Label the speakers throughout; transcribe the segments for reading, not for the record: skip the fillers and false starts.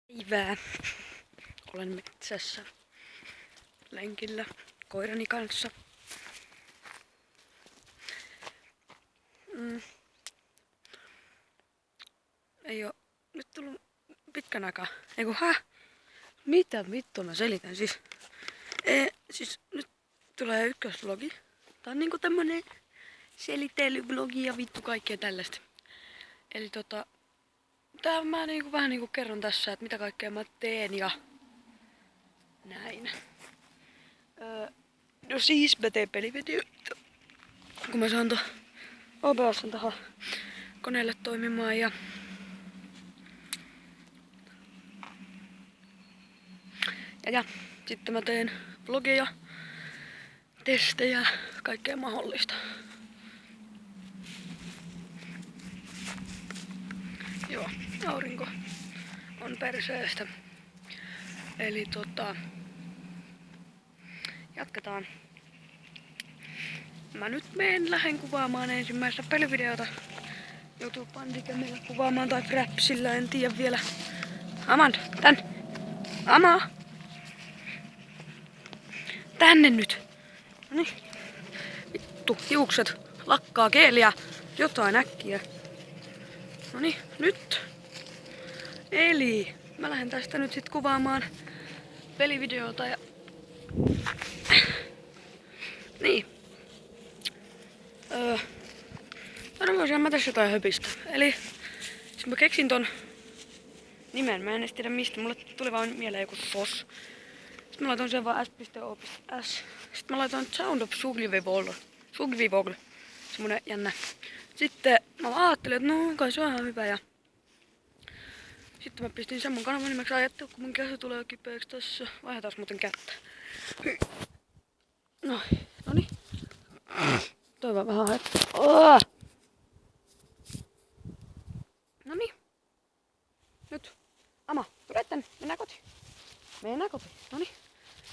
Speaker 1: Päivää. Olen metsässä lenkillä koirani kanssa. Ei oo nyt tullut pitkän aikaa. Mitä vittua mä selitän siis? Siis nyt tulee ykkösvlogi. Tää on niinku tämmönen selitelyvlogi ja vittu kaikkea tällaista. Eli tää mä niinku vähän niinku kerron tässä, että mitä kaikkea mä teen ja näin. No siis mä teen pelivideoita. Kun mä saan OBS:n tähän koneelle toimimaan ja sitten mä teen vlogeja, testejä, kaikkea mahdollista. Joo, aurinko on perseestä. Eli jatketaan. Mä nyt lähden kuvaamaan ensimmäistä pelivideota YouTube Bandicamilla kuvaamaan tai Frapsillä, en tiedä vielä. Amand, tän! Ama! Tänne nyt! Noniin. Vittu, hiukset lakkaa keeliä. Jotain äkkiä. Noniin, nyt! Eli mä lähden tästä nyt sit kuvaamaan pelivideota ja niin. Arvoisin mä tässä jotain höpistä. Eli siis mä keksin ton nimen, mä en edes tiedä mistä, mulle tuli vaan mieleen joku FOS. Sitten mä laitoin sen vaan s.o.s. Sitten mä laitoin Sound of Survival. Semmonen jännä. Sitten mä ajattelin, että no kai se on ihan hyvä ja sitten mä pistin sen mun kanavan nimeksi ajattelin, kun mun käsi tulee kipeäksi tässä. Vaihdetaan muuten kättä. Noniin. Toi vaan vähän haittaa. Noniin. Nyt. Ama, tule tänne. Mennään kotiin. Noniin.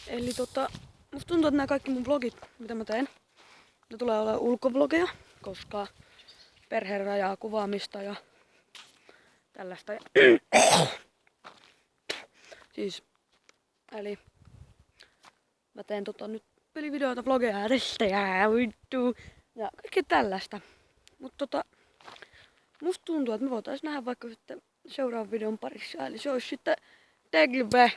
Speaker 1: Eli musta tuntuu, että nämä kaikki mun vlogit, mitä mä teen, ne tulee olemaan ulkovlogeja, koska perhe rajaa kuvaamista ja tällaista. Siis, eli mä teen nyt pelivideoita, vlogeja ja testejä ja kaikkea tällaista. Mutta musta tuntuu, että me voitais nähdä vaikka sitten seuraavan videon parissa, eli se olisi sitten terve!